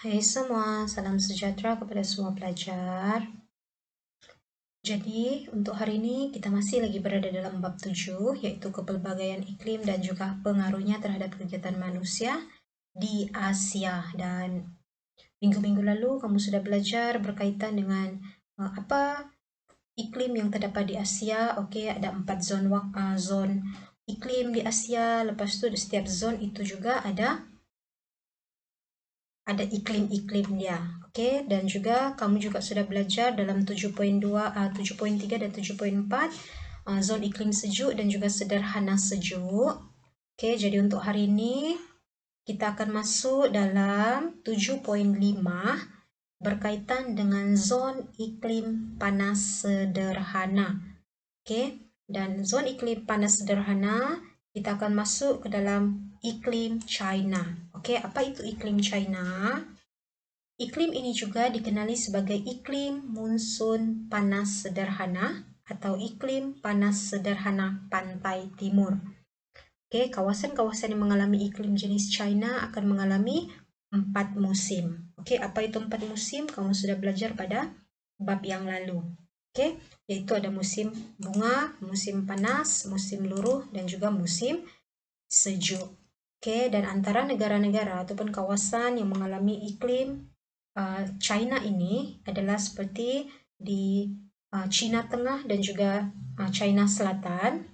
Hai semua, salam sejahtera kepada semua pelajar. Jadi, untuk hari ini kita masih lagi berada dalam bab 7, yaitu kepelbagaian iklim dan juga pengaruhnya terhadap kegiatan manusia di Asia. Dan minggu-minggu lalu kamu sudah belajar berkaitan dengan apa iklim yang terdapat di Asia. Okey, ada 4 zon iklim di Asia. Lepas tu setiap zon itu juga ada iklim-iklim dia. Okey, dan juga kamu juga sudah belajar dalam 7.2, 7.3 dan 7.4 zon iklim sejuk dan juga sederhana sejuk. Okey, jadi untuk hari ini kita akan masuk dalam 7.5 berkaitan dengan zon iklim panas sederhana. Okey, dan zon iklim panas sederhana kita akan masuk ke dalam iklim China. Okey, apa itu iklim China? Iklim ini juga dikenali sebagai iklim monsun panas sederhana atau iklim panas sederhana pantai timur. Okey, kawasan-kawasan yang mengalami iklim jenis China akan mengalami 4 musim. Okey, apa itu 4 musim? Kamu sudah belajar pada bab yang lalu. Okey, yaitu ada musim bunga, musim panas, musim luruh dan juga musim sejuk. Okey, dan antara negara-negara ataupun kawasan yang mengalami iklim China ini adalah seperti di China Tengah dan juga China Selatan,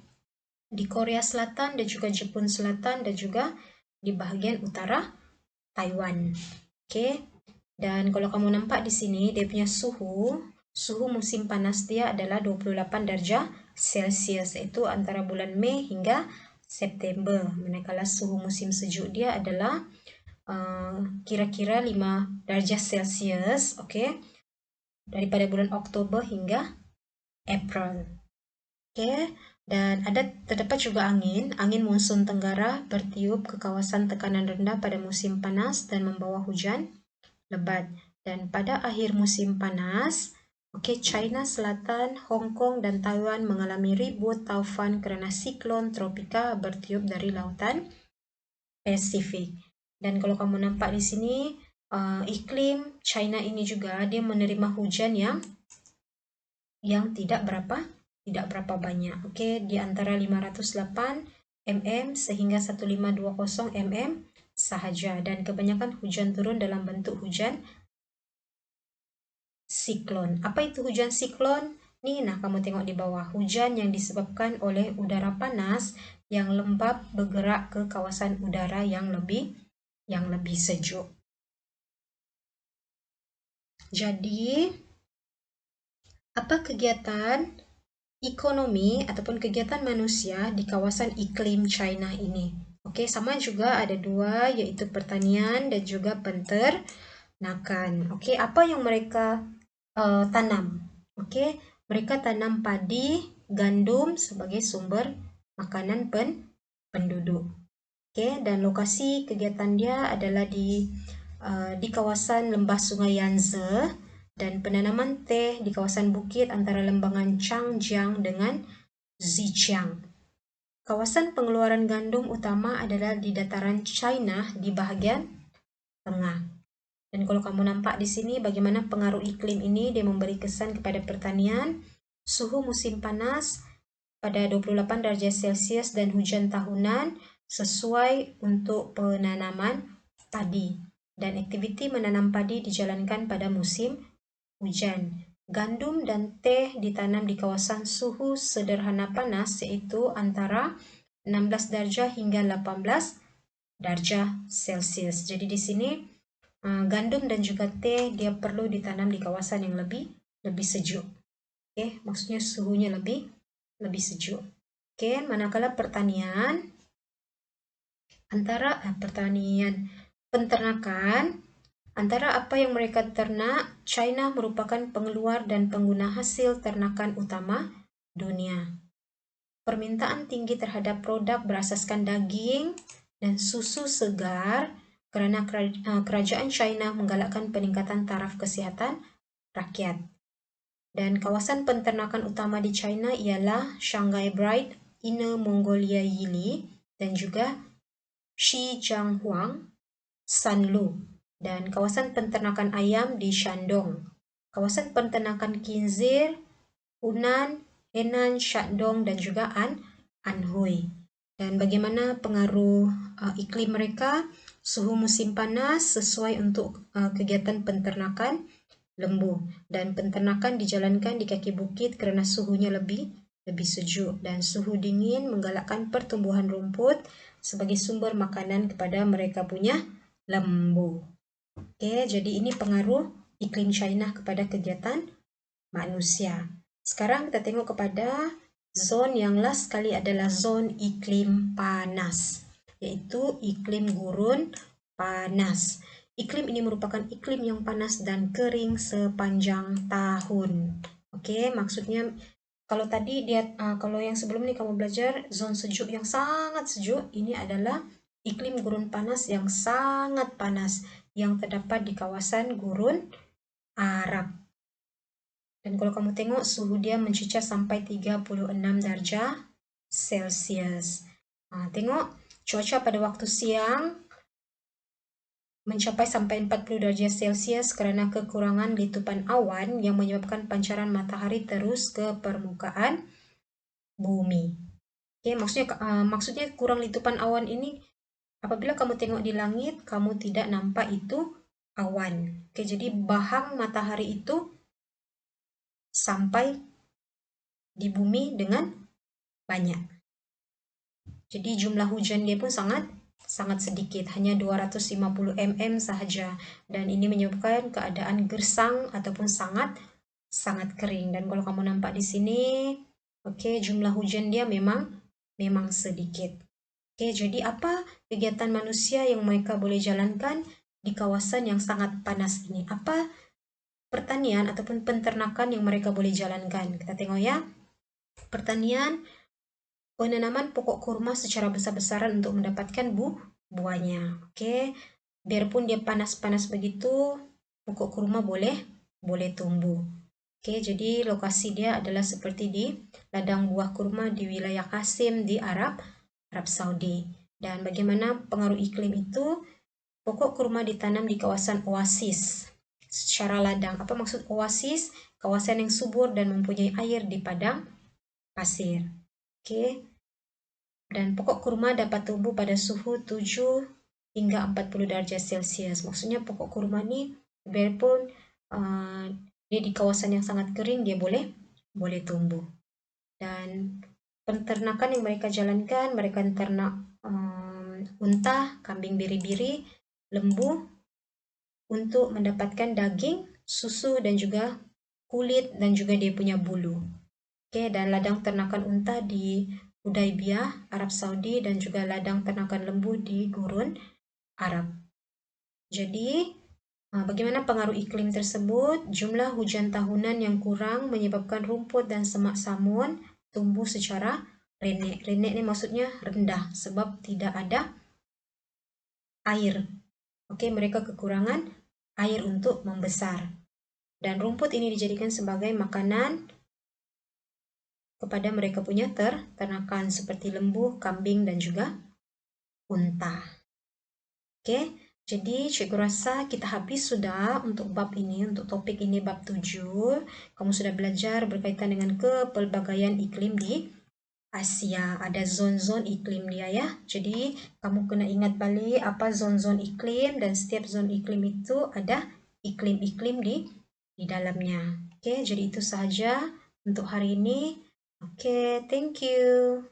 di Korea Selatan dan juga Jepun Selatan dan juga di bahagian utara Taiwan. Okey. Dan kalau kamu nampak di sini dia punya suhu musim panas dia adalah 28 darjah Celsius, iaitu antara bulan Mei hingga September. Manakala suhu musim sejuk dia adalah kira-kira 5 darjah Celsius, okey, daripada bulan Oktober hingga April. Okey, dan terdapat juga angin monsun tenggara bertiup ke kawasan tekanan rendah pada musim panas dan membawa hujan lebat. Dan pada akhir musim panas, okey, China Selatan, Hong Kong dan Taiwan mengalami ribut taufan kerana siklon tropika bertiup dari lautan Pasifik. Dan kalau kamu nampak di sini, iklim China ini juga dia menerima hujan yang tidak berapa banyak. Okey, di antara 508 mm sehingga 1520 mm sahaja, dan kebanyakan hujan turun dalam bentuk hujan siklon. Apa itu hujan siklon? Ni nah kamu tengok di bawah, hujan yang disebabkan oleh udara panas yang lembab bergerak ke kawasan udara yang lebih sejuk. Jadi, apa kegiatan ekonomi ataupun kegiatan manusia di kawasan iklim China ini? Okey, sama juga ada dua, iaitu pertanian dan juga penternakan. Okey, apa yang mereka tanam? Okey, mereka tanam padi, gandum sebagai sumber makanan penduduk. Okey, dan lokasi kegiatan dia adalah di kawasan lembah Sungai Yangtze, dan penanaman teh di kawasan bukit antara lembangan Changjiang dengan Zhejiang. Kawasan pengeluaran gandum utama adalah di dataran China di bahagian tengah. Dan kalau kamu nampak di sini bagaimana pengaruh iklim ini dia memberi kesan kepada pertanian, suhu musim panas pada 28 darjah Celsius dan hujan tahunan sesuai untuk penanaman padi. Dan aktiviti menanam padi dijalankan pada musim hujan. Gandum dan teh ditanam di kawasan suhu sederhana panas, iaitu antara 16 darjah hingga 18 darjah Celsius. Jadi di sini gandum dan juga teh dia perlu ditanam di kawasan yang lebih sejuk. Okey, maksudnya suhunya lebih sejuk. Okey, manakala penternakan, antara apa yang mereka ternak, China merupakan pengeluar dan pengguna hasil ternakan utama dunia. Permintaan tinggi terhadap produk berasaskan daging dan susu segar kerana kerajaan China menggalakkan peningkatan taraf kesihatan rakyat. Dan kawasan penternakan utama di China ialah Shanghai Bright, Inner Mongolia Yili dan juga Shijiazhuang, Sanlu. dan kawasan peternakan ayam di Shandong. Kawasan peternakan khinzir, Hunan, Henan, Shandong, dan juga Anhui. Dan bagaimana pengaruh iklim mereka? Suhu musim panas sesuai untuk kegiatan peternakan lembu, dan peternakan dijalankan di kaki bukit karena suhunya lebih sejuk, dan suhu dingin menggalakkan pertumbuhan rumput sebagai sumber makanan kepada mereka punya lembu. Oke, jadi ini pengaruh iklim China kepada kegiatan manusia. Sekarang kita tengok kepada zone yang last sekali adalah zone iklim panas, yaitu iklim gurun panas. Iklim ini merupakan iklim yang panas dan kering sepanjang tahun. Oke, maksudnya kalau tadi kalau yang sebelum ini kamu belajar zone sejuk yang sangat sejuk, ini adalah iklim gurun panas yang sangat panas yang terdapat di kawasan gurun Arab. Dan kalau kamu tengok suhu dia mencecah sampai 36 darjah Celcius. Tengok cuaca pada waktu siang mencapai sampai 40 darjah Celcius karena kekurangan letupan awan yang menyebabkan pancaran matahari terus ke permukaan bumi. Oke, maksudnya kurang letupan awan ini apabila kamu tengok di langit, kamu tidak nampak itu awan. Oke, jadi bahang matahari itu sampai di bumi dengan banyak. Jadi jumlah hujan dia pun sangat sedikit, hanya 250 mm sahaja, dan ini menyebabkan keadaan gersang ataupun sangat kering. Dan kalau kamu nampak di sini, oke, jumlah hujan dia memang sedikit. Oke, jadi apa kegiatan manusia yang mereka boleh jalankan di kawasan yang sangat panas ini? Apa pertanian ataupun peternakan yang mereka boleh jalankan? Kita tengok ya. Pertanian, penanaman pokok kurma secara besar-besaran untuk mendapatkan buahnya. Oke, biarpun dia panas-panas begitu, pokok kurma boleh tumbuh. Oke, jadi lokasi dia adalah seperti di ladang buah kurma di wilayah Qasim di Arab Saudi. Dan bagaimana pengaruh iklim itu? Pokok kurma ditanam di kawasan oasis secara ladang. Apa maksud oasis? Kawasan yang subur dan mempunyai air di padang pasir. Oke. Dan pokok kurma dapat tumbuh pada suhu 7 hingga 40 darjah Celcius. Maksudnya pokok kurma ini biarpun dia di kawasan yang sangat kering, dia boleh tumbuh. Dan peternakan yang mereka jalankan, mereka ternak unta, kambing biri-biri, lembu untuk mendapatkan daging, susu, dan juga kulit, dan juga dia punya bulu. Oke, dan ladang ternakan unta di Hudaibiyah, Arab Saudi, dan juga ladang ternakan lembu di Gurun Arab. Jadi, bagaimana pengaruh iklim tersebut? Jumlah hujan tahunan yang kurang menyebabkan rumput dan semak samun tumbuh secara renek. Renek ini maksudnya rendah sebab tidak ada air. Oke, mereka kekurangan air untuk membesar. Dan rumput ini dijadikan sebagai makanan kepada mereka punya ternakan seperti lembu, kambing, dan juga unta. Oke, jadi cikgu rasa kita habis sudah untuk bab ini, untuk topik ini bab 7. Kamu sudah belajar berkaitan dengan kepelbagaian iklim di Asia. Ada zon-zon iklim dia ya. Jadi kamu kena ingat balik apa zon-zon iklim, dan setiap zon iklim itu ada iklim-iklim di dalamnya. Oke, jadi itu sahaja untuk hari ini. Oke, thank you.